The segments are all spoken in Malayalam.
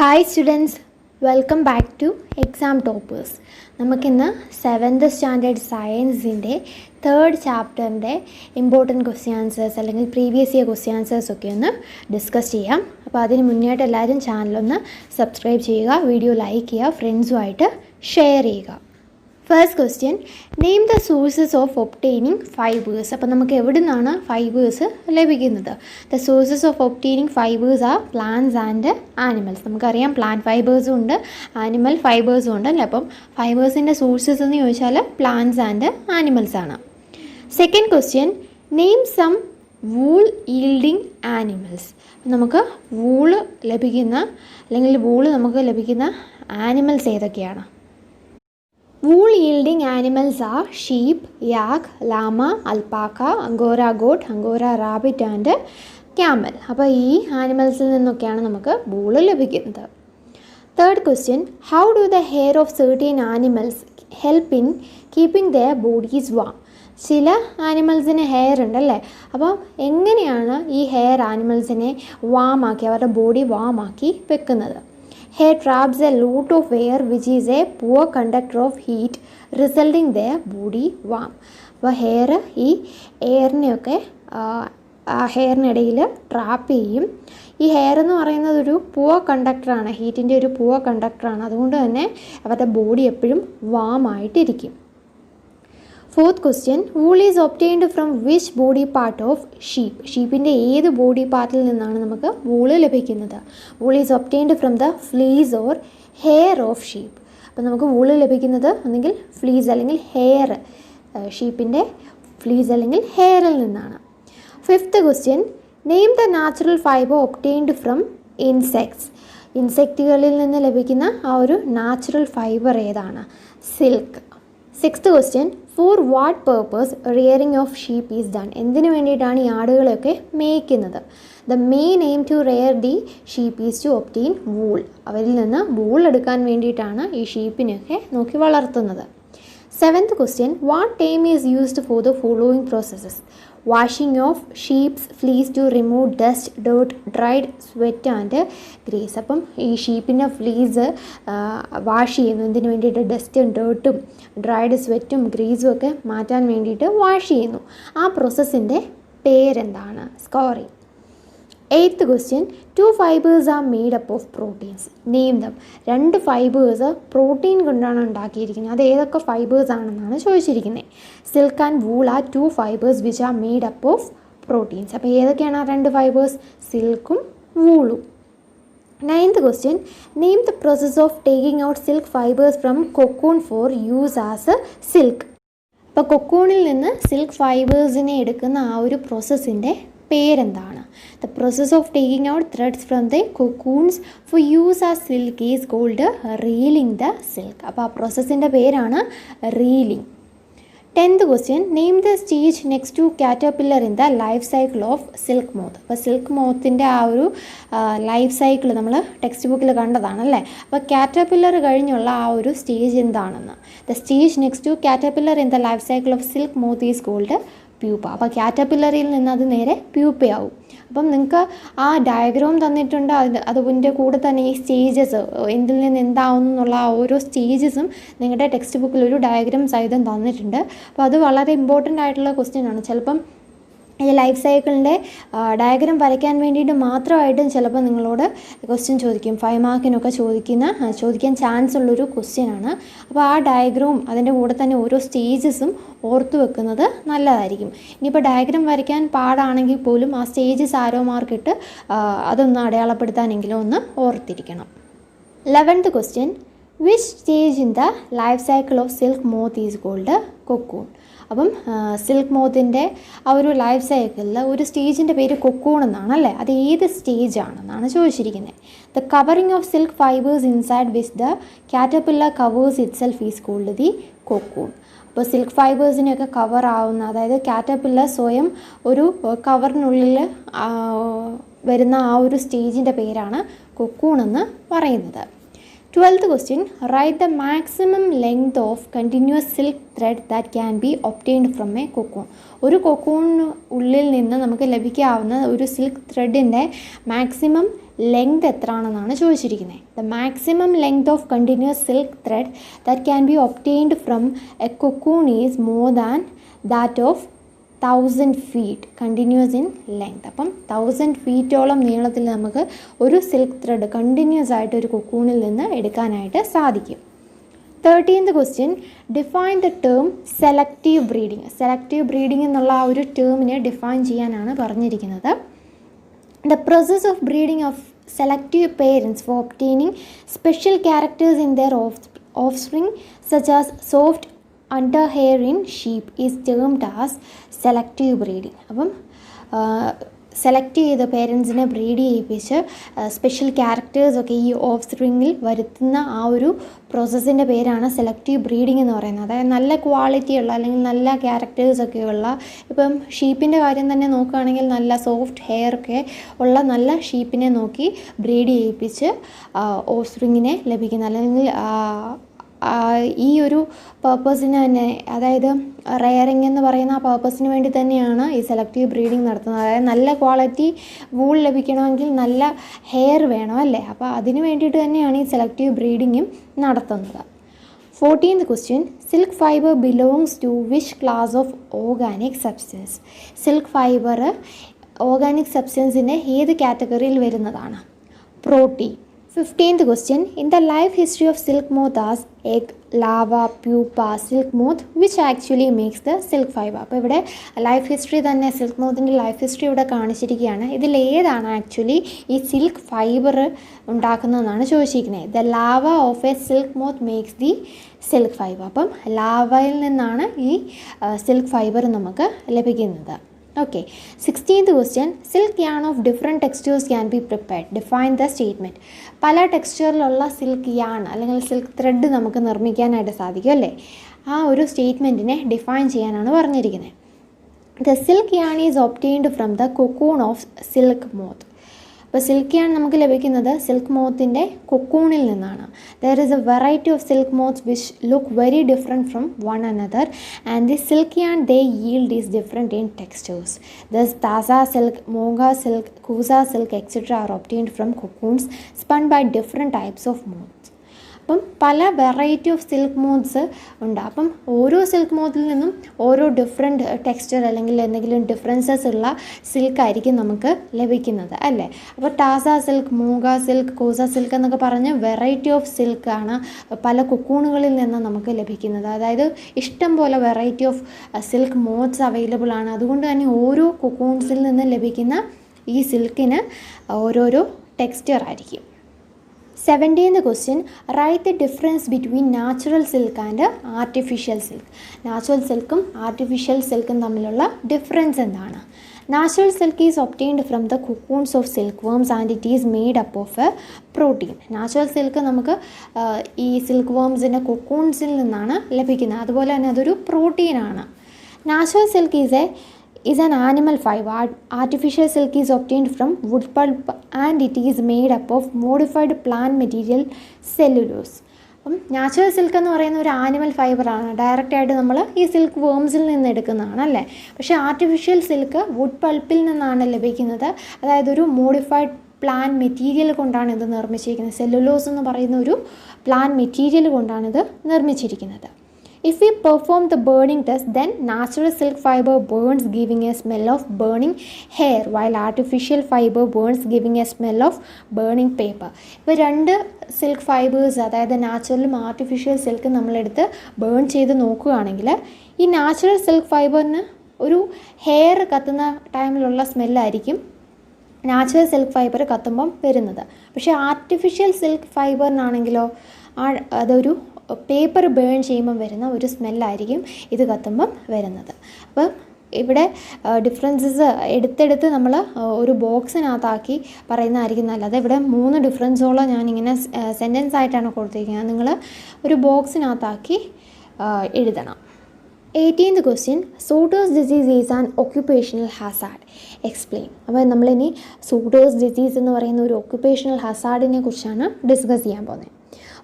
Hi students, welcome back to exam toppers. നമുക്കിന്ന് 7th സ്റ്റാൻഡേർഡ് സയൻസിൻ്റെ 3rd ചാപ്റ്ററിൻ്റെ ഇമ്പോർട്ടൻറ്റ് ക്വസ്റ്റ്യൻ ആൻസേഴ്സ് അല്ലെങ്കിൽ പ്രീവിയസ് ഇയർ ക്വസ്റ്റ്യൻ ആൻസേഴ്സ് ഒക്കെ ഒന്ന് ഡിസ്കസ് ചെയ്യാം. അപ്പോൾ അതിന് മുന്നേയായിട്ട് എല്ലാവരും ചാനലൊന്ന് സബ്സ്ക്രൈബ് ചെയ്യുക, വീഡിയോ ലൈക്ക് ചെയ്യുക, ഫ്രണ്ട്സുമായിട്ട് ഷെയർ ചെയ്യുക. First question, name the sources of obtaining fibres. അപ്പോൾ നമുക്ക് എവിടെ നിന്നാണ് ഫൈബേഴ്സ് ലഭിക്കുന്നത്? The sources of obtaining fibres R plants and animals. നമുക്കറിയാം പ്ലാന്റ് ഫൈബേഴ്സും ഉണ്ട്, ആനിമൽ ഫൈബേഴ്സും ഉണ്ട് അല്ലേ. അപ്പം ഫൈബേഴ്സിൻ്റെ സോഴ്സസ് എന്ന് ചോദിച്ചാൽ പ്ലാന്റ്സ് ആൻഡ് ആനിമൽസ് ആണ്. Second question, name some wool yielding animals. നമുക്ക് വൂള് ലഭിക്കുന്ന അല്ലെങ്കിൽ വൂള് നമുക്ക് ലഭിക്കുന്ന ആനിമൽസ് ഏതൊക്കെയാണ്? Wool yielding animals are sheep, yak, llama, alpaca, angora goat, angora rabbit and camel. അപ്പോൾ ഈ ആനിമൽസിൽ നിന്നൊക്കെയാണ് നമുക്ക് വൂള് ലഭിക്കുന്നത്. Third question, how do the hair of certain animals help in keeping their bodies warm? ചില ആനിമൽസിന് ഹെയർ ഉണ്ടല്ലേ, അപ്പോൾ എങ്ങനെയാണ് ഈ ഹെയർ ആനിമൽസിനെ വാമാക്കി അവരുടെ ബോഡി വാമാക്കി വെക്കുന്നത്? Hair traps a lot of air which is a poor conductor of heat resulting their body warm. അപ്പോൾ ഹെയർ ഈ എയറിനെയൊക്കെ ഹെയറിനിടയിൽ ട്രാപ്പ് ചെയ്യും. ഈ ഹെയർ എന്ന് പറയുന്നത് ഒരു പുവർ കണ്ടക്ടറാണ്, ഹീറ്റിൻ്റെ ഒരു പുവർ കണ്ടക്ടറാണ്. അതുകൊണ്ട് തന്നെ അവരുടെ ബോഡി എപ്പോഴും വാം ആയിട്ടിരിക്കും. Fourth question, wool is obtained from which body part of sheep. ഷീപ്പിൻ്റെ ഏത് ബോഡി പാർട്ടിൽ നിന്നാണ് നമുക്ക് വൂള് ലഭിക്കുന്നത്? Wool is obtained from the fleece or hair of sheep. അപ്പോൾ നമുക്ക് വൂള് ലഭിക്കുന്നത് ഒന്നെങ്കിൽ ഫ്ലീസ് അല്ലെങ്കിൽ ഹെയർ, ഷീപ്പിൻ്റെ ഫ്ലീസ് അല്ലെങ്കിൽ ഹെയറിൽ നിന്നാണ്. Fifth question, name the natural fibre obtained from insects. ഇൻസെക്റ്റുകളിൽ നിന്ന് ലഭിക്കുന്ന ആ ഒരു നാച്ചുറൽ ഫൈബർ ഏതാണ്? Silk. Sixth question, for what purpose rearing of sheep is done. എന്തിനു വേണ്ടിയിട്ടാണ് ഈ ആടുകളെയൊക്കെ മേയ്ക്കുന്നത്? The main aim to rear the sheep is to obtain wool. അവരിൽ നിന്ന് വൂൾ എടുക്കാൻ വേണ്ടിയിട്ടാണ് ഈ ഷീപ്പിനെയൊക്കെ നോക്കി വളർത്തുന്നത്. Seventh question, what time is used for the following processes? Washing of sheeps fleece to remove dust, dirt, dried sweat and grease. അപ്പം ഈ ഷീപ്പിൻ്റെ ഫ്ലീസ് വാഷ് ചെയ്യുന്നു എന്തിനു വേണ്ടിയിട്ട്? ഡസ്റ്റും ഡേർട്ടും ഡ്രൈഡ് സ്വെറ്റും ഗ്രീസും ഒക്കെ മാറ്റാൻ വേണ്ടിയിട്ട് വാഷ് ചെയ്യുന്നു. ആ പ്രോസസ്സിൻ്റെ പേരെന്താണ്? Scouring. Eighth question, two fibres are made up of proteins. Name them. രണ്ട് ഫൈബേഴ്സ് പ്രോട്ടീൻ കൊണ്ടാണ് ഉണ്ടാക്കിയിരിക്കുന്നത്. അത് ഏതൊക്കെ ഫൈബേഴ്സ് ആണെന്നാണ് ചോദിച്ചിരിക്കുന്നത്. Silk and wool are two fibres which are made up of proteins. അപ്പോൾ ഏതൊക്കെയാണ് ആ രണ്ട് ഫൈബേഴ്സ്? സിൽക്കും വൂളും. Ninth question, name the process of taking out silk fibres from cocoon for use as silk. അപ്പോൾ കൊക്കൂണിൽ നിന്ന് സിൽക്ക് ഫൈബേഴ്സിനെ എടുക്കുന്ന ആ ഒരു പ്രോസസ്സിൻ്റെ പേരെന്താണ്? The process of taking out threads from the cocoons for use as silk is called reeling the silk. അപ്പോൾ ആ പ്രോസസ്സിൻ്റെ പേരാണ് reeling. 10th question, name the stage next to caterpillar in the life cycle of silk moth. അപ്പോൾ സിൽക്ക് മോത്തിൻ്റെ ആ ഒരു ലൈഫ് സൈക്കിൾ നമ്മൾ ടെക്സ്റ്റ് ബുക്കിൽ കണ്ടതാണല്ലേ. അപ്പോൾ കാറ്റർപില്ലർ കഴിഞ്ഞുള്ള ആ ഒരു സ്റ്റേജ് എന്താണെന്ന്? The stage next to caterpillar in the life cycle of silk moth is called pupa. അപ്പോൾ കാറ്റർപില്ലറിൽ നിന്ന് അത് നേരെ പ്യൂപ്പയാവും. അപ്പം നിങ്ങൾക്ക് ആ ഡയഗ്രാം തന്നിട്ടുണ്ട്, അതിൻ്റെ കൂടെ തന്നെ ഈ സ്റ്റേജസ് എന്തിൽ നിന്ന് എന്താവുന്നു എന്നുള്ള ആ ഓരോ സ്റ്റേജസും നിങ്ങളുടെ ടെക്സ്റ്റ് ബുക്കിൽ ഒരു ഡയഗ്രാം സഹിതം തന്നിട്ടുണ്ട്. അപ്പോൾ അത് വളരെ ഇമ്പോർട്ടൻ്റ് ആയിട്ടുള്ള ക്വസ്റ്റ്യൻ ആണ്. ചിലപ്പം ഈ ലൈഫ് സൈക്കിളിൻ്റെ ഡയഗ്രാം വരയ്ക്കാൻ വേണ്ടിയിട്ട് മാത്രമായിട്ടും ചിലപ്പോൾ നിങ്ങളോട് ക്വസ്റ്റ്യൻ ചോദിക്കും. 5 മാർക്കിനൊക്കെ ചോദിക്കാൻ ചാൻസ് ഉള്ളൊരു ക്വസ്റ്റ്യനാണ്. അപ്പോൾ ആ ഡയഗ്രാം അതിൻ്റെ കൂടെ തന്നെ ഓരോ സ്റ്റേജസും ഓർത്തു വെക്കുന്നത് നല്ലതായിരിക്കും. ഇനിയിപ്പോൾ ഡയഗ്രാം വരയ്ക്കാൻ പാടാണെങ്കിൽ പോലും ആ സ്റ്റേജസ് ആരോ മാർക്കിട്ട് അതൊന്ന് അടയാളപ്പെടുത്താനെങ്കിലും ഒന്ന് ഓർത്തിരിക്കണം. 11th question, which stage in the life cycle of silk moth is called cocoon. അപ്പം സിൽക്ക് മോത്തിൻ്റെ ആ ഒരു ലൈഫ് സൈക്കിളിൽ ഒരു സ്റ്റേജിൻ്റെ പേര് കൊക്കൂൺ എന്നാണല്ലേ. അത് ഏത് സ്റ്റേജ് ആണെന്നാണ് ചോദിച്ചിരിക്കുന്നത്. The covering of silk fibres inside which the caterpillar covers itself is called the cocoon. അപ്പോൾ സിൽക്ക് ഫൈബേഴ്സിനെയൊക്കെ കവർ ആവുന്ന, അതായത് കാറ്റർപില്ലർ സ്വയം ഒരു കവറിനുള്ളിൽ വരുന്ന ആ ഒരു സ്റ്റേജിൻ്റെ പേരാണ് കൊക്കൂൺ എന്ന് പറയുന്നത്. 12th question, write the maximum length of continuous silk thread that can be obtained from a cocoon. ഒരു കൊക്കൂൺ ഉള്ളിൽ നിന്ന് നമുക്ക് ലഭിക്കാവുന്ന ഒരു സിൽക്ക് ത്രെഡിൻ്റെ മാക്സിമം ലെങ്ത് എത്രയാണെന്നാണ് ചോദിച്ചിരിക്കുന്നത്. The maximum length of continuous silk thread that can be obtained from A cocoon is more than that of 1000 feet continuous in length. അപ്പം 1000 feet നീളത്തിൽ നമുക്ക് ഒരു സിൽക്ക് ത്രെഡ് കണ്ടിന്യൂസ് ആയിട്ട് ഒരു കൊക്കൂണിൽ നിന്ന് എടുക്കാനായിട്ട് സാധിക്കും. 13th question, define the term selective breeding. Selective breeding എന്നുള്ള ആ ഒരു ടേമിനെ ഡിഫൈൻ ചെയ്യാനാണ് പറഞ്ഞിരിക്കുന്നത്. The process of breeding of selective parents for obtaining special characters in their offspring such as soft underhair in sheep is termed as selective breeding. അപ്പം സെലക്ട് ചെയ്ത പേരൻസിനെ ബ്രീഡ് ചെയ്യിപ്പിച്ച് സ്പെഷ്യൽ ക്യാരക്ടേഴ്സൊക്കെ ഈ ഓഫ് സ്പ്രിങ്ങിൽ വരുത്തുന്ന ആ ഒരു പ്രോസസ്സിൻ്റെ പേരാണ് സെലക്റ്റീവ് ബ്രീഡിംഗ് എന്ന് പറയുന്നത്. അതായത് നല്ല ക്വാളിറ്റിയുള്ള അല്ലെങ്കിൽ നല്ല ക്യാരക്ടേഴ്സൊക്കെയുള്ള, ഇപ്പം ഷീപ്പിൻ്റെ കാര്യം തന്നെ നോക്കുകയാണെങ്കിൽ നല്ല സോഫ്റ്റ് ഹെയർ ഒക്കെ ഉള്ള നല്ല ഷീപ്പിനെ നോക്കി ബ്രീഡ് ചെയ്യിപ്പിച്ച് ഓഫ് സ്പ്രിങ്ങിനെ ലഭിക്കുന്ന, അല്ലെങ്കിൽ ഈ ഒരു പർപ്പസിന് തന്നെ, അതായത് റെയറിങ് എന്ന് പറയുന്ന ആ പർപ്പസിന് വേണ്ടി തന്നെയാണ് ഈ സെലക്റ്റീവ് ബ്രീഡിംഗ് നടത്തുന്നത്. അതായത് നല്ല ക്വാളിറ്റി വൂൾ ലഭിക്കണമെങ്കിൽ നല്ല ഹെയർ വേണം അല്ലേ, അപ്പോൾ അതിന് വേണ്ടിയിട്ട് തന്നെയാണ് ഈ സെലക്റ്റീവ് ബ്രീഡിങ്ങും നടത്തുന്നത്. 14th question, silk fiber belongs to which class of organic substance? Silk fibre organic സബ്സ്റ്റൻസിൻ്റെ ഏത് കാറ്റഗറിയിൽ വരുന്നതാണ്? Protein. 15th question, in the life history of silk moth as egg, larva, pupa, silk moth, which actually makes the silk fiber? അപ്പോൾ ഇവിടെ ലൈഫ് ഹിസ്റ്ററി തന്നെ, സിൽക്ക് മോത്തിൻ്റെ ലൈഫ് ഹിസ്റ്ററി ഇവിടെ കാണിച്ചിരിക്കുകയാണ്. ഇതിലേതാണ് ആക്ച്വലി ഈ സിൽക്ക് ഫൈബർ ഉണ്ടാക്കുന്നതെന്നാണ് ചോദിച്ചിരിക്കുന്നത്. The lava of A silk moth makes the silk fibre. അപ്പം ലാവയിൽ നിന്നാണ് ഈ സിൽക്ക് ഫൈബർ നമുക്ക് ലഭിക്കുന്നത്. Okay, 16th question, silk yarn of different textures can be prepared. Define the statement. പല ടെക്സ്ചറിലുള്ള സിൽക്ക് യാൺ അല്ലെങ്കിൽ സിൽക്ക് ത്രെഡ് നമുക്ക് നിർമ്മിക്കാനായിട്ട് സാധിക്കും അല്ലേ? ആ ഒരു സ്റ്റേറ്റ്മെൻറ്റിനെ ഡിഫൈൻ ചെയ്യാനാണ് പറഞ്ഞിരിക്കുന്നത്. The silk yarn is obtained from the cocoon of silk moth. അപ്പോൾ സിൽക്ക് യാൺ നമുക്ക് ലഭിക്കുന്നത് സിൽക്ക് മോത്തിൻ്റെ കൊക്കൂണിൽ നിന്നാണ്. There is a variety of silk moths which look very different from one another and the silk yarn they yield is different in textures. Thus tasar silk, muga silk, kosa silk etcetera are obtained from cocoons spun by different types of moths. അപ്പം പല വെറൈറ്റി ഓഫ് സിൽക്ക് മോത്ത്സ് ഉണ്ട്. അപ്പം ഓരോ സിൽക്ക് മോത്തിൽ നിന്നും ഓരോ ഡിഫറെൻറ്റ് ടെക്സ്ചർ അല്ലെങ്കിൽ എന്തെങ്കിലും ഡിഫറൻസസ് ഉള്ള സിൽക്കായിരിക്കും നമുക്ക് ലഭിക്കുന്നത് അല്ലേ? അപ്പോൾ ടാസ silk, muga silk, Kosa silk എന്നൊക്കെ പറഞ്ഞ് വെറൈറ്റി ഓഫ് സിൽക്കാണ് പല കൊക്കൂണുകളിൽ നിന്ന് നമുക്ക് ലഭിക്കുന്നത്. അതായത് ഇഷ്ടം പോലെ variety of silk moths available ആണ്. അതുകൊണ്ട് തന്നെ ഓരോ കൊക്കൂൺസിൽ നിന്ന് ലഭിക്കുന്ന ഈ സിൽക്കിന് ഓരോരോ ടെക്സ്ചർ ആയിരിക്കും. 17th question, write the difference between natural silk and artificial silk. Natural സിൽക്കും ആർട്ടിഫിഷ്യൽ സിൽക്കും തമ്മിലുള്ള ഡിഫറൻസ് എന്താണ്? Natural silk is obtained from the cocoons of silk worms and it is made up of a protein. Natural silk നമുക്ക് ഈ സിൽക്ക് വേംസിൻ്റെ കൊക്കൂൺസിൽ നിന്നാണ് ലഭിക്കുന്നത്. അതുപോലെ തന്നെ അതൊരു പ്രോട്ടീനാണ്. Natural silk is an animal fiber. Artificial silk is obtained from wood pulp and it is made up of modified plant material cellulose. അപ്പം നാച്ചുറൽ സിൽക്ക് എന്ന് പറയുന്ന ഒരു ആനിമൽ ഫൈബറാണ്. ഡയറക്റ്റായിട്ട് നമ്മൾ ഈ സിൽക്ക് വേംസിൽ നിന്ന് എടുക്കുന്നതാണ് അല്ലേ? പക്ഷേ ആർട്ടിഫിഷ്യൽ സിൽക്ക് വുഡ് പൾപ്പിൽ നിന്നാണ് ലഭിക്കുന്നത്. അതായത് ഒരു മോഡിഫൈഡ് പ്ലാന്റ് മെറ്റീരിയൽ കൊണ്ടാണ് ഇത് നിർമ്മിച്ചിരിക്കുന്നത്. സെല്ലുലോസ് എന്ന് പറയുന്ന ഒരു പ്ലാന്റ് മെറ്റീരിയൽ കൊണ്ടാണ് ഇത് നിർമ്മിച്ചിരിക്കുന്നത്. If we perform the burning test, then natural silk fiber burns giving a smell of burning hair while artificial fiber burns giving a smell of burning paper. ഇപ്പോൾ രണ്ട് സിൽക്ക് ഫൈബേഴ്സ്, അതായത് നാച്ചുറലും ആർട്ടിഫിഷ്യൽ സിൽക്കും നമ്മളെടുത്ത് ബേൺ ചെയ്ത് നോക്കുകയാണെങ്കിൽ ഈ നാച്ചുറൽ സിൽക്ക് ഫൈബറിന് ഒരു ഹെയർ കത്തുന്ന ടൈമിലുള്ള സ്മെല്ലായിരിക്കും നാച്ചുറൽ സിൽക്ക് ഫൈബർ കത്തുമ്പം വരുന്നത്. പക്ഷേ ആർട്ടിഫിഷ്യൽ സിൽക്ക് ഫൈബറിനാണെങ്കിലോ അതൊരു പേപ്പർ ബേൺ ചെയ്യുമ്പം വരുന്ന ഒരു സ്മെല്ലായിരിക്കും ഇത് കത്തുമ്പം വരുന്നത്. അപ്പം ഇവിടെ ഡിഫറൻസസ് എടുത്തെടുത്ത് നമ്മൾ ഒരു ബോക്സിനകത്താക്കി പറയുന്നതായിരിക്കും നല്ലത്. ഇവിടെ 3 ഡിഫറൻസോളം ഞാനിങ്ങനെ സെൻറ്റൻസ് ആയിട്ടാണ് കൊടുത്തിരിക്കുന്നത്. നിങ്ങൾ ഒരു ബോക്സിനകത്താക്കി എഴുതണം. 18th question, Soter's disease is an occupational hazard. Explain. അപ്പോൾ നമ്മളിനി Soter's disease എന്ന് പറയുന്ന ഒരു occupational hazardനെ കുറിച്ചാണ് ഡിസ്കസ് ചെയ്യാൻ പോകുന്നത്.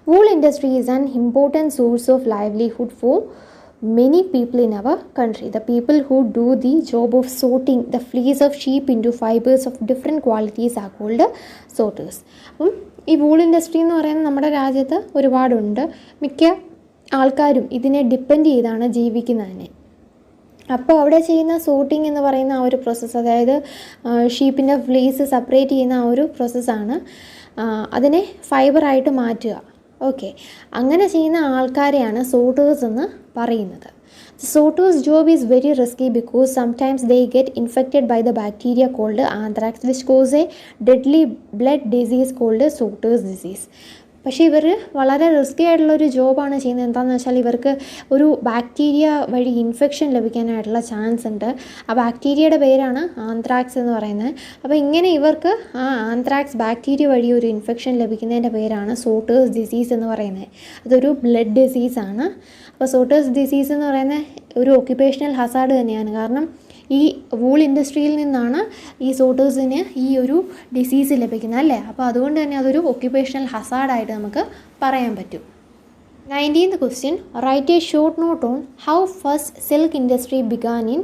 Wool industry is an important source of livelihood for many people in our country. The people who do the job of sorting the fleece of sheep into fibers of different qualities are called sorters. അപ്പം ഈ വൂൾ ഇൻഡസ്ട്രി എന്ന് പറയുന്നത് നമ്മുടെ രാജ്യത്ത് ഒരുപാടുണ്ട്. മിക്ക ആൾക്കാരും ഇതിനെ ഡിപ്പെൻഡ് ചെയ്താണ് ജീവിക്കുന്നത് തന്നെ. അപ്പോൾ അവിടെ ചെയ്യുന്ന സോർട്ടിങ് എന്ന് പറയുന്ന ആ ഒരു പ്രോസസ്സ്, അതായത് ഷീപ്പിൻ്റെ ഫ്ലീസ് സെപ്പറേറ്റ് ചെയ്യുന്ന ആ ഒരു പ്രോസസ്സാണ് അതിനെ ഫൈബറായിട്ട് മാറ്റുക. ഓക്കെ, അങ്ങനെ ചെയ്യുന്ന ആൾക്കാരെയാണ് സോർട്ടേഴ്സ് എന്ന് പറയുന്നത്. The sorter's job is very risky because sometimes they get infected by the bacteria called anthrax, which causes a deadly blood disease called sorter's disease. പക്ഷേ ഇവർ വളരെ റിസ്കി ആയിട്ടുള്ളൊരു ജോബാണ് ചെയ്യുന്നത്. എന്താണെന്ന് വെച്ചാൽ ഇവർക്ക് ഒരു ബാക്ടീരിയ വഴി ഇൻഫെക്ഷൻ ലഭിക്കാനായിട്ടുള്ള ചാൻസ് ഉണ്ട്. ആ ബാക്ടീരിയയുടെ പേരാണ് ആന്ത്രാക്സ് എന്ന് പറയുന്നത്. അപ്പോൾ ഇങ്ങനെ ഇവർക്ക് ആ ആന്ത്രാക്സ് ബാക്ടീരിയ വഴി ഒരു ഇൻഫെക്ഷൻ ലഭിക്കുന്നതിൻ്റെ പേരാണ് സോർട്ടേഴ്സ് ഡിസീസ് എന്ന് പറയുന്നത്. അതൊരു ബ്ലഡ് ഡിസീസാണ്. അപ്പോൾ സോർട്ടേഴ്സ് ഡിസീസ് എന്ന് പറയുന്നത് ഒരു ഒക്യുപ്പേഷണൽ ഹസാർഡ് തന്നെയാണ്. കാരണം ഈ വൂൾ ഇൻഡസ്ട്രിയിൽ നിന്നാണ് ഈ സോർട്ടേഴ്സിന് ഈ ഒരു ഡിസീസ് ലഭിക്കുന്നത് അല്ലേ. അപ്പോൾ അതുകൊണ്ട് തന്നെ അതൊരു ഒക്യുപ്പേഷണൽ ഹസാർഡായിട്ട് നമുക്ക് പറയാൻ പറ്റും. 19th question, write a short note on how first silk industry began in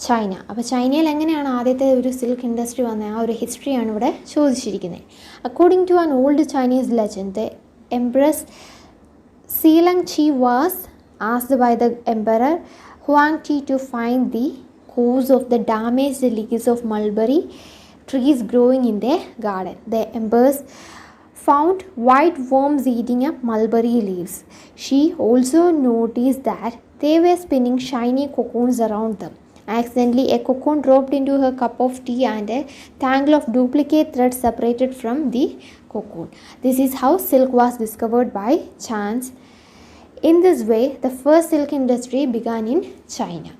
China. അപ്പോൾ ചൈനയിൽ എങ്ങനെയാണ് ആദ്യത്തെ ഒരു സിൽക്ക് ഇൻഡസ്ട്രി വന്നത്, ആ ഒരു ഹിസ്റ്ററിയാണ് ഇവിടെ ചോദിച്ചിരിക്കുന്നത്. According to an old Chinese legend, the empress Xilangqi was asked by the emperor Huangdi to find the cause of the damaged leaves of mulberry trees growing in their garden. The empress found white worms eating up mulberry leaves. She also noticed that they were spinning shiny cocoons around them. Accidentally, a cocoon dropped into her cup of tea and a tangle of duplicate threads separated from the cocoon. This is how silk was discovered by chance. In this way, the first silk industry began in China.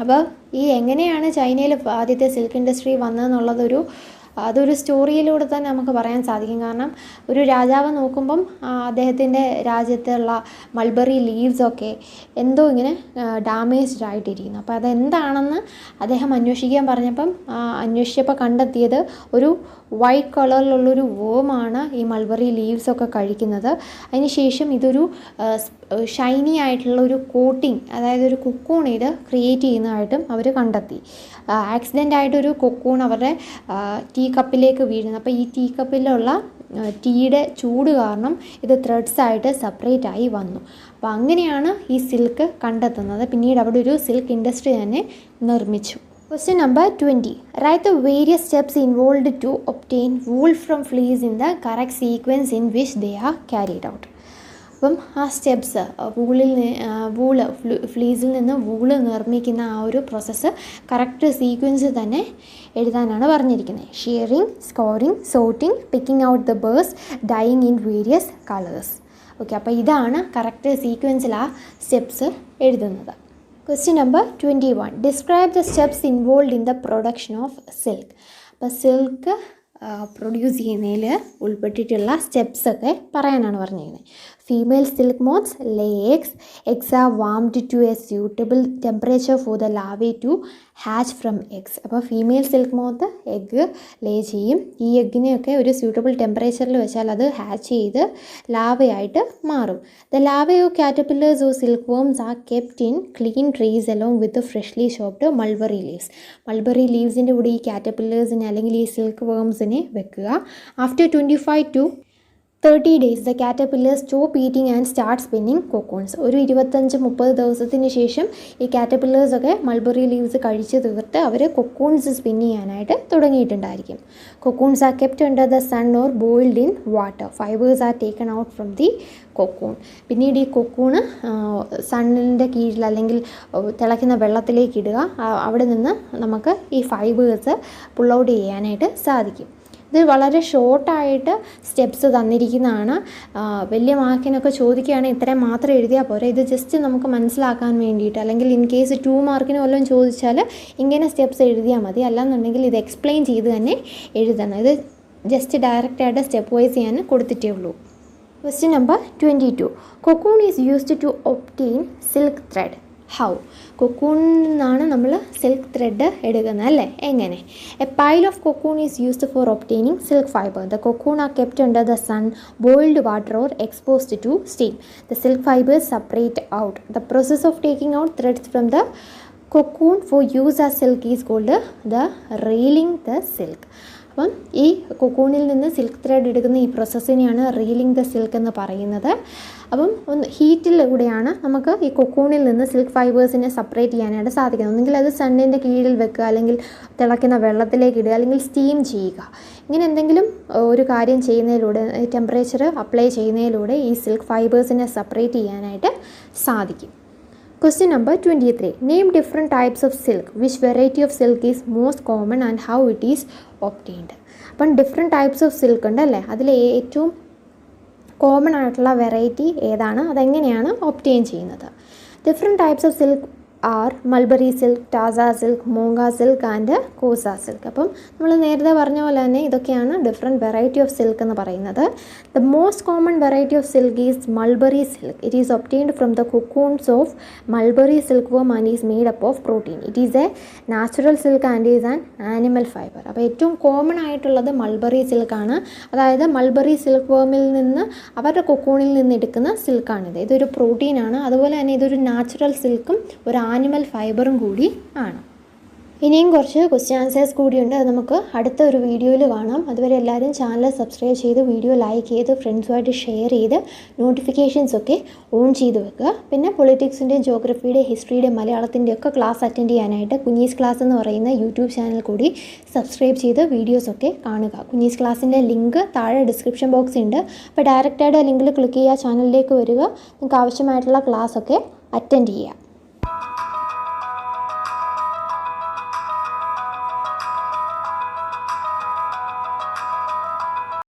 അപ്പോൾ ഈ എങ്ങനെയാണ് ചൈനയിൽ ആദ്യത്തെ സിൽക്ക് ഇൻഡസ്ട്രി വന്നതെന്നുള്ളതൊരു അതൊരു സ്റ്റോറിയിലൂടെ തന്നെ നമുക്ക് പറയാൻ സാധിക്കും. കാരണം ഒരു രാജാവ് നോക്കുമ്പം അദ്ദേഹത്തിൻ്റെ രാജ്യത്തുള്ള മൾബറി ലീവ്സൊക്കെ എന്തോ ഇങ്ങനെ ഡാമേജ്ഡ് ആയിട്ടിരിക്കുന്നു. അപ്പോൾ അതെന്താണെന്ന് അദ്ദേഹം അന്വേഷിക്കാൻ പറഞ്ഞപ്പം അന്വേഷിച്ചപ്പോൾ കണ്ടെത്തിയത് ഒരു വൈറ്റ് കളറിലുള്ളൊരു വേമാണ് ഈ മൾബറി ലീവ്സൊക്കെ കഴിക്കുന്നത്. അതിനുശേഷം ഇതൊരു ഷൈനി ആയിട്ടുള്ള ഒരു കോട്ടിങ്, അതായത് ഒരു കൊക്കൂൺ ഇത് ക്രിയേറ്റ് ചെയ്യുന്നതായിട്ടും അവർ കണ്ടെത്തി. ആക്സിഡൻ്റ് ആയിട്ടൊരു കൊക്കൂൺ അവരുടെ ടീ കപ്പിലേക്ക് വീഴുന്നത്. അപ്പോൾ ഈ ടീ കപ്പിലുള്ള ടീയുടെ ചൂട് കാരണം ഇത് ത്രെഡ്സ് ആയിട്ട് സെപ്പറേറ്റ് ആയി വന്നു. അപ്പോൾ അങ്ങനെയാണ് ഈ സിൽക്ക് കണ്ടെത്തുന്നത്. പിന്നീട് അവിടെ ഒരു സിൽക്ക് ഇൻഡസ്ട്രി തന്നെ നിർമ്മിച്ചു. Question number 20. Write the various steps involved to obtain wool from fleece in the correct sequence in which they are carried out. അപ്പം ആ സ്റ്റെപ്സ് ഫ്ലീസിൽ നിന്ന് വൂള് നിർമ്മിക്കുന്ന ആ ഒരു പ്രോസസ്സ് കറക്റ്റ് സീക്വൻസ് തന്നെ എഴുതാനാണ് പറഞ്ഞിരിക്കുന്നത്. Shearing, scouring, sorting, picking out the burrs, dyeing in various colours. Okay, അപ്പോൾ ഇതാണ് കറക്റ്റ് സീക്വൻസിൽ ആ സ്റ്റെപ്സ് എഴുതുന്നത്. Question number 21. Describe the steps involved in the production of silk. അപ്പോൾ സിൽക്ക് പ്രൊഡ്യൂസ് ചെയ്യുന്നതിൽ ഉൾപ്പെട്ടിട്ടുള്ള സ്റ്റെപ്സൊക്കെ പറയാനാണ് പറഞ്ഞിരിക്കുന്നത്. Female silk moths lay eggs. Eggs are warmed to a suitable temperature for the larvae to hatch from eggs. അപ്പോൾ female silk moth egg lay ചെയ്യും. ഈ എഗ്ഗിനെയൊക്കെ ഒരു സ്യൂട്ടബിൾ ടെമ്പറേച്ചറിൽ വെച്ചാൽ അത് ഹാച്ച് ചെയ്ത് ലാവയായിട്ട് മാറും. The larvae of caterpillars or silk worms are kept in clean trays along with freshly chopped mulberry leaves. Mulberry ലീവ്സിൻ്റെ കൂടെ ഈ കാറ്റർപില്ലേഴ്സിനെ അല്ലെങ്കിൽ ഈ സിൽക്ക് വേംസിനെ വെക്കുക. After 25 to 30 days the caterpillars stop eating and start spinning cocoons. ഒരു 25-30 ദിവസത്തിന് ശേഷം ഈ കാറ്റർപില്ലേഴ്സൊക്കെ മൾബറി ലീവ്സ് കഴിച്ച് തീർത്ത് അവർ കൊക്കൂൺസ് സ്പിൻ ചെയ്യാനായിട്ട് തുടങ്ങിയിട്ടുണ്ടായിരിക്കും. Cocoons are kept under the sun or boiled in water. Fibres are taken out from the cocoon. പിന്നീട് ഈ കൊക്കൂണ് സണ്ണിൻ്റെ കീഴിൽ അല്ലെങ്കിൽ തിളയ്ക്കുന്ന വെള്ളത്തിലേക്ക് ഇടുക. അവിടെ നിന്ന് നമുക്ക് ഈ ഫൈബേഴ്സ് പുൾ ഔട്ട് ചെയ്യാനായിട്ട് സാധിക്കും. ഇത് വളരെ ഷോർട്ടായിട്ട് സ്റ്റെപ്സ് തന്നിരിക്കുന്നതാണ്. വലിയ മാർക്കിനൊക്കെ ചോദിക്കുകയാണെങ്കിൽ ഇത്രയും മാത്രം എഴുതിയാൽ പോരെ. ഇത് ജസ്റ്റ് നമുക്ക് മനസ്സിലാക്കാൻ വേണ്ടിയിട്ട്, അല്ലെങ്കിൽ ഇൻ കേസ് 2 മാർക്കിന് വല്ലതും ചോദിച്ചാൽ ഇങ്ങനെ സ്റ്റെപ്സ് എഴുതിയാൽ മതി. അല്ലാന്നുണ്ടെങ്കിൽ ഇത് എക്സ്പ്ലെയിൻ ചെയ്ത് തന്നെ എഴുതണം. ഇത് ജസ്റ്റ് ഡയറക്റ്റായിട്ട് സ്റ്റെപ്പ് വൈസ് ചെയ്യാൻ കൊടുത്തിട്ടേ ഉള്ളൂ. Question number 22. Cocoon is used to obtain silk thread. How. കൊക്കൂണിൽ നിന്നാണ് നമ്മൾ സിൽക്ക് ത്രെഡ് എടുക്കുന്നത് അല്ലേ? എങ്ങനെ? A pile of cocoon is used for obtaining silk fibre. The cocoon are kept under the sun, boiled water or exposed to steam. The silk fibres separate out. The process of taking out threads from the cocoon for use as silk is called the reeling the silk. അപ്പം ഈ കൊക്കൂണിൽ നിന്ന് സിൽക്ക് ത്രെഡ് എടുക്കുന്ന ഈ പ്രോസസ്സിനെയാണ് റീലിംഗ് ദ സിൽക്ക് എന്ന് പറയുന്നത്. അപ്പം ഹീറ്റിലൂടെയാണ് നമുക്ക് ഈ കൊക്കൂണിൽ നിന്ന് സിൽക്ക് ഫൈബേഴ്സിനെ സെപ്പറേറ്റ് ചെയ്യാനായിട്ട് സാധിക്കുന്നത്. ഒന്നുകിൽ അത് സണ്ണിൻ്റെ കീഴിൽ വെക്കുക, അല്ലെങ്കിൽ തിളയ്ക്കുന്ന വെള്ളത്തിലേക്ക് ഇടുക, അല്ലെങ്കിൽ സ്റ്റീം ചെയ്യുക. ഇങ്ങനെ എന്തെങ്കിലും ഒരു കാര്യം ചെയ്യുന്നതിലൂടെ, ടെമ്പറേച്ചർ അപ്ലൈ ചെയ്യുന്നതിലൂടെ ഈ സിൽക്ക് ഫൈബേഴ്സിനെ സെപ്പറേറ്റ് ചെയ്യാനായിട്ട് സാധിക്കും. Question number 23. Name different types of silk. Which variety of silk is most common and how it is obtained? അപ്പം ഡിഫറെൻറ്റ് ടൈപ്സ് ഓഫ് സിൽക്ക് ഉണ്ട് അല്ലേ? അതിൽ ഏറ്റവും കോമൺ ആയിട്ടുള്ള വെറൈറ്റി ഏതാണ്? അതെങ്ങനെയാണ് ഒബ്റ്റെയിൻ ചെയ്യുന്നത്? Different types of silk are mulberry silk, tasar silk, muga silk and kosa silk. അപ്പം നമ്മൾ നേരത്തെ പറഞ്ഞ പോലെ തന്നെ ഇതൊക്കെയാണ് ഡിഫറെൻറ്റ് വെറൈറ്റി ഓഫ് സിൽക്ക് എന്ന് പറയുന്നത്. The most common variety of silk is mulberry silk. It is obtained from the cocoons of mulberry silk worm and is made up of protein. It is a natural silk and is an animal fibre. അപ്പോൾ ഏറ്റവും കോമൺ ആയിട്ടുള്ളത് മൾബറി സിൽക്കാണ്. അതായത് മൾബറി സിൽക്ക് വർമിൽ നിന്ന്, അവരുടെ കൊക്കൂണിൽ നിന്ന് എടുക്കുന്ന സിൽക്കാണിത്. ഇതൊരു പ്രോട്ടീനാണ്. അതുപോലെ തന്നെ ഇതൊരു നാച്ചുറൽ സിൽക്കും ഒരു ആനിമൽ ഫൈബറും കൂടി ആണ്. ഇനിയും കുറച്ച് ക്വസ്റ്റ്യൻ ആൻസേഴ്സ് കൂടിയുണ്ട്. അത് നമുക്ക് അടുത്ത ഒരു വീഡിയോയിൽ കാണാം. അതുവരെ എല്ലാവരും ചാനൽ സബ്സ്ക്രൈബ് ചെയ്ത് വീഡിയോ ലൈക്ക് ചെയ്ത് ഫ്രണ്ട്സുമായിട്ട് ഷെയർ ചെയ്ത് നോട്ടിഫിക്കേഷൻസ് ഒക്കെ ഓൺ ചെയ്ത് വെക്കുക. പിന്നെ പൊളിറ്റിക്സിൻ്റെയും ജോഗ്രഫിയുടെയും ഹിസ്റ്ററിയുടെയും മലയാളത്തിൻ്റെയും ഒക്കെ ക്ലാസ് അറ്റൻഡ് ചെയ്യാനായിട്ട് കുഞ്ഞീസ് ക്ലാസ് എന്ന് പറയുന്ന യൂട്യൂബ് ചാനൽ കൂടി സബ്സ്ക്രൈബ് ചെയ്ത് വീഡിയോസൊക്കെ കാണുക. കുഞ്ഞീസ് ക്ലാസ്സിൻ്റെ ലിങ്ക് താഴെ ഡിസ്ക്രിപ്ഷൻ ബോക്സ് ഉണ്ട്. അപ്പോൾ ഡയറക്റ്റായിട്ട് ആ ലിങ്കിൽ ക്ലിക്ക് ചെയ്യുക, ചാനലിലേക്ക് വരിക, നിങ്ങൾക്ക് ആവശ്യമായിട്ടുള്ള ക്ലാസ്സൊക്കെ അറ്റൻഡ് ചെയ്യുക.